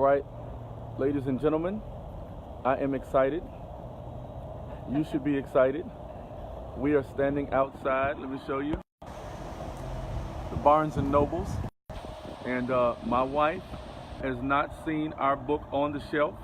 right, ladies and gentlemen, I am excited. You should be excited. We are standing outside. Let me show you the Barnes and Nobles, and my wife has not seen our book on the shelf,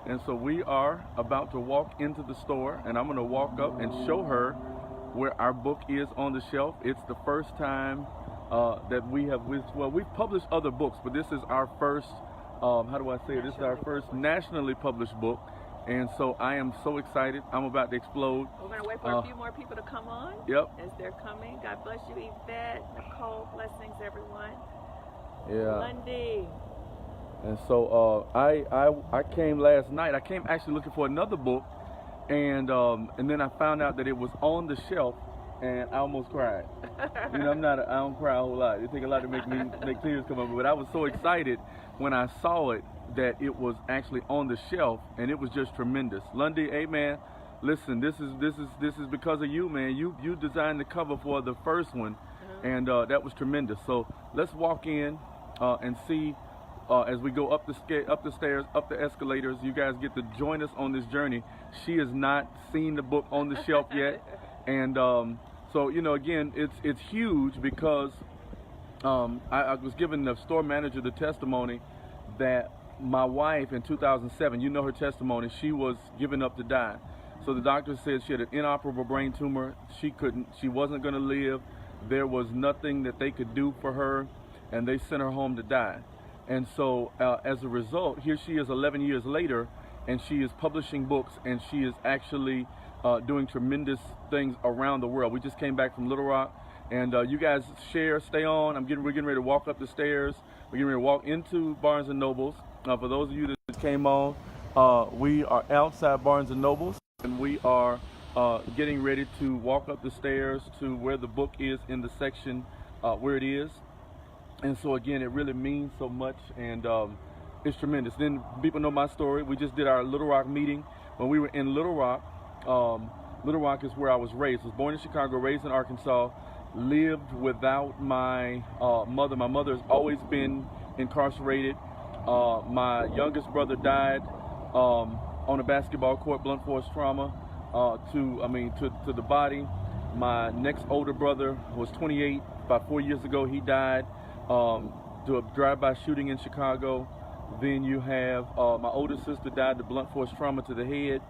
and so we are about to walk into the store, and I'm going to walk up and show her where our book is on the shelf. It's the first time that we have, well, we've published other books, but this is our first, how do I say it? This is our first nationally published book. And so I am so excited. I'm about to explode. We're going to wait for a few more people to come on. Yep. As they're coming. God bless you, Yvette, Nicole, blessings, everyone. Yeah. Lundy. And so I came last night. I came actually looking for another book, and then I found out that it was on the shelf, and I almost cried. You know, I don't cry a whole lot. It takes a lot to make tears come up. But I was so excited when I saw it that it was actually on the shelf, and it was just tremendous. Lundy, hey man, listen, this is because of you, man. You designed the cover for the first one, and that was tremendous. So let's walk in and see. As we go up the stairs, up the escalators, you guys get to join us on this journey. She has not seen the book on the shelf yet, and so you know, again, it's huge because I was giving the store manager the testimony that my wife in 2007, you know her testimony, she was given up to die. So the doctor said she had an inoperable brain tumor. She wasn't going to live. There was nothing that they could do for her, and they sent her home to die. And so as a result, here she is 11 years later, and she is publishing books, and she is actually doing tremendous things around the world. We just came back from Little Rock, and you guys stay on. We're getting ready to walk up the stairs. We're getting ready to walk into Barnes and Nobles. For those of you that came on, we are outside Barnes and Nobles, and we are getting ready to walk up the stairs to where the book is in the section where it is. And so again, it really means so much, and it's tremendous. Then people know my story. We just did our Little Rock meeting. When we were in Little Rock, Little Rock is where I was raised. I was born in Chicago, raised in Arkansas, lived without my mother. My mother has always been incarcerated. My youngest brother died on a basketball court, blunt force trauma to the body. My next older brother was 28. About 4 years ago, he died to a drive-by shooting in Chicago. Then you have my older sister died to blunt force trauma to the head.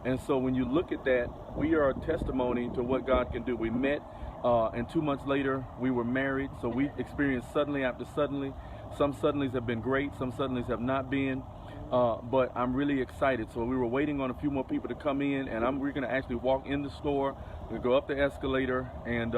And so when you look at that, we are a testimony to what God can do. We met, and 2 months later, we were married. So we experienced suddenly after suddenly. Some suddenlies have been great, some suddenlies have not been. But I'm really excited. So we were waiting on a few more people to come in, and we're going to actually walk in the store. We're going to go up the escalator and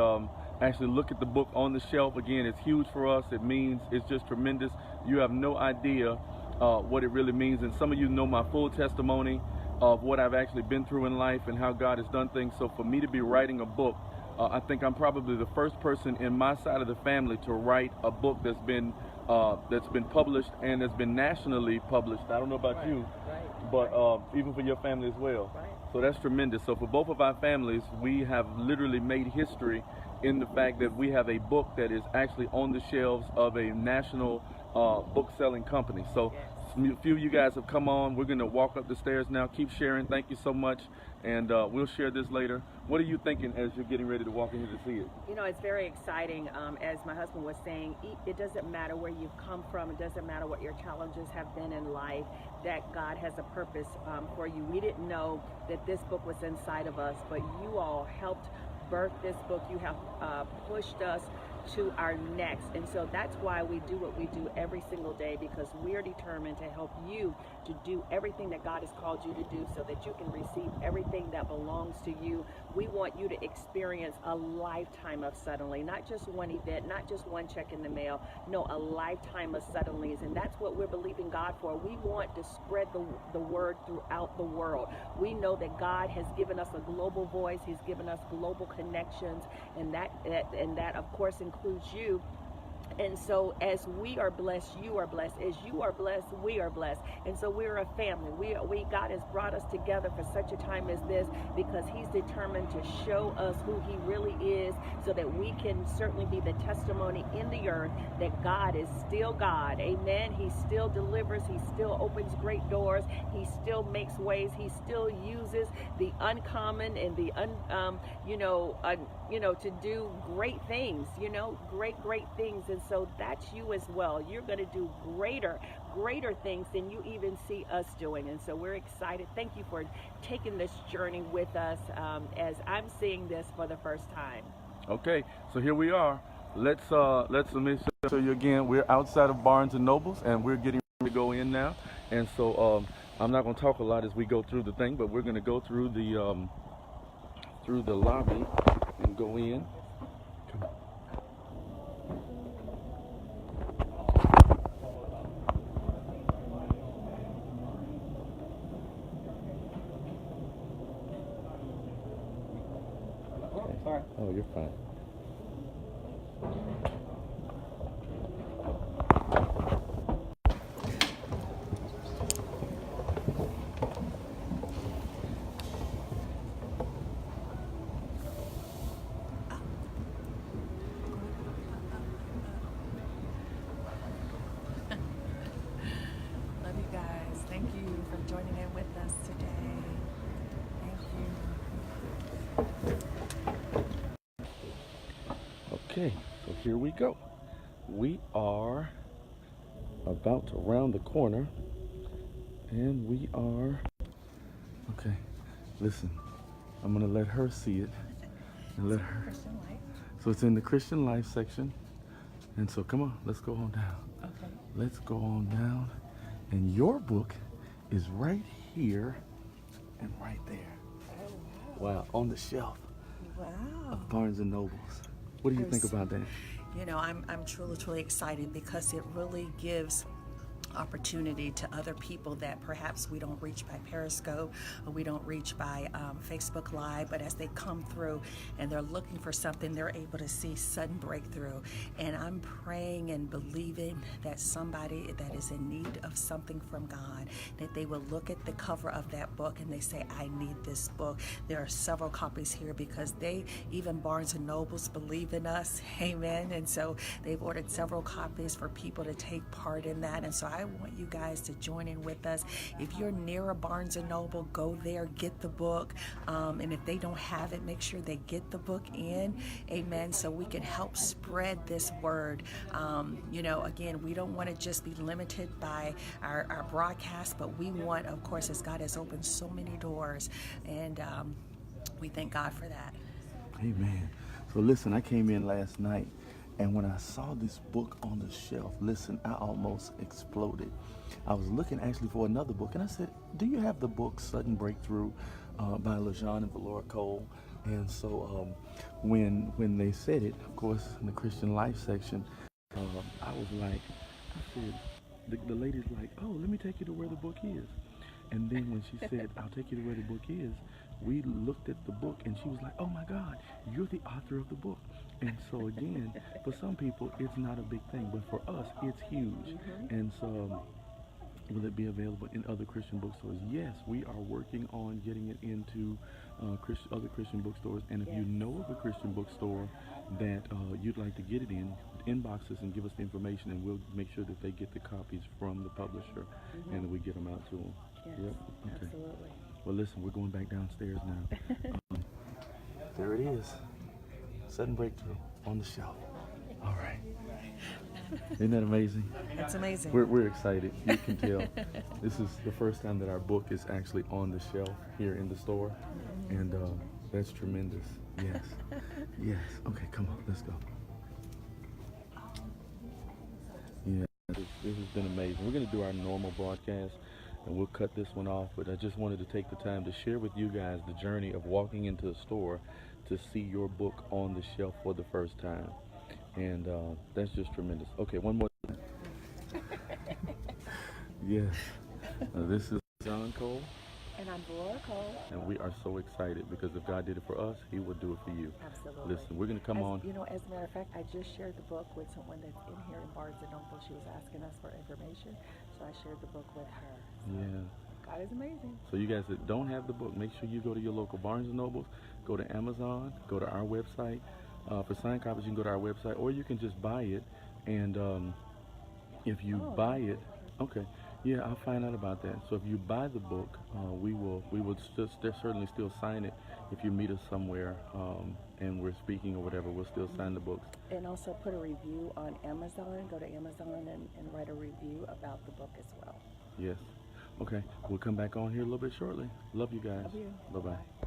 actually look at the book on the shelf. Again, it's huge for us. It means it's just tremendous. You have no idea what it really means. And some of you know my full testimony of what I've actually been through in life and how God has done things. So for me to be writing a book, I think I'm probably the first person in my side of the family to write a book that's been published and has been nationally published. I don't know about you, but even for your family as well. So that's tremendous. So for both of our families, we have literally made history in the fact that we have a book that is actually on the shelves of a national book-selling company. So a few of you guys have come on. We're going to walk up the stairs now. Keep sharing. Thank you so much. And we'll share this later. What are you thinking as you're getting ready to walk in here to see it? You know, it's very exciting. As my husband was saying, it doesn't matter where you've come from. It doesn't matter what your challenges have been in life, that God has a purpose for you. We didn't know that this book was inside of us, but you all helped birth this book. You have pushed us to our next, and so that's why we do what we do every single day, because we are determined to help you to do everything that God has called you to do so that you can receive everything that belongs to you. We want you to experience a lifetime of suddenly, not just one event, not just one check in the mail, no, a lifetime of suddenlies, and that's what we're believing God for. We want to spread the word throughout the world. We know that God has given us a global voice. He's given us global connections, and that of course includes you. And so as we are blessed, you are blessed. As you are blessed, we are blessed. And so we're a family. We God has brought us together for such a time as this because he's determined to show us who he really is so that we can certainly be the testimony in the earth that God is still God. Amen. He still delivers. He still opens great doors. He still makes ways. He still uses the uncommon and the to do great things, great things. And so that's you as well. You're going to do greater things than you even see us doing. And so we're excited. Thank you for taking this journey with us as I'm seeing this for the first time. Okay, so here we are. Let's show you again. We're outside of Barnes and Nobles, and we're getting ready to go in now. And so I'm not going to talk a lot as we go through the thing, but we're going to go through the lobby and go in. Come on. Okay. Sorry. Oh, you're fine. Love you guys. Thank you for joining in with us today. Thank you. Okay, so here we go. We are about to round the corner, and we are, okay, listen, I'm going to let her see it, and let her, Christian Life. so it's in the Christian Life section, and so come on, let's go on down. Okay. Let's go on down, and your book is right here and right there. Oh, Wow, on the shelf wow. of Barnes and Nobles. What do you think about that? I'm truly excited because it really gives opportunity to other people that perhaps we don't reach by Periscope or we don't reach by Facebook Live, but as they come through and they're looking for something, they're able to see sudden breakthrough. And I'm praying and believing that somebody that is in need of something from God, that they will look at the cover of that book and they say, I need this book. There are several copies here because even Barnes and Nobles believe in us. Amen. And so they've ordered several copies for people to take part in that. And so I want you guys to join in with us. If you're near a Barnes & Noble, go there, get the book. And if they don't have it, make sure they get the book in. Amen. So we can help spread this word. Again, we don't want to just be limited by our broadcast, but we want, of course, as God has opened so many doors. And we thank God for that. Amen. So listen, I came in last night, and when I saw this book on the shelf, listen, I almost exploded. I was looking actually for another book, and I said, do you have the book Sudden Breakthrough by LaJun Valora Cole? And so when they said it, of course, in the Christian Life section, I was like, I said, the lady's like, oh, let me take you to where the book is. And then when she said, I'll take you to where the book is, we looked at the book, and she was like, oh my God, you're the author of the book. And so again, for some people, it's not a big thing, but for us, it's huge. Mm-hmm. And so will it be available in other Christian bookstores? Yes, we are working on getting it into other Christian bookstores. And if you know of a Christian bookstore that you'd like to get it in, inbox us and give us the information, and we'll make sure that they get the copies from the publisher, mm-hmm. and we get them out to them. Yes, yep. Okay. Absolutely. Well, listen, we're going back downstairs now. There it is. Sudden Breakthrough on the shelf. All right. Isn't that amazing? That's amazing. We're excited. You can tell. This is the first time that our book is actually on the shelf here in the store. And that's tremendous. Yes. Yes. Okay, come on. Let's go. Yeah, this has been amazing. We're going to do our normal broadcast, and we'll cut this one off. But I just wanted to take the time to share with you guys the journey of walking into a store to see your book on the shelf for the first time. And that's just tremendous. Okay, one more time. Yes. This is John Cole. And I'm Valora Cole. And we are so excited because if God did it for us, He will do it for you. Absolutely. Listen, we're going to come on. You know, as a matter of fact, I just shared the book with someone that's in here in Barnes & Noble. She was asking us for information, so I shared the book with her. So Yeah. God is amazing. So you guys that don't have the book, make sure you go to your local Barnes & Nobles, go to Amazon, go to our website. For signed copies, you can go to our website, or you can just buy it. And if you buy it, okay, yeah, I'll find out about that. So if you buy the book, we will certainly still sign it. If you meet us somewhere and we're speaking or whatever, we'll still sign the books. And also put a review on Amazon. Go to Amazon and write a review about the book as well. Yes. Okay, we'll come back on here a little bit shortly. Love you guys. Love you. Bye-bye.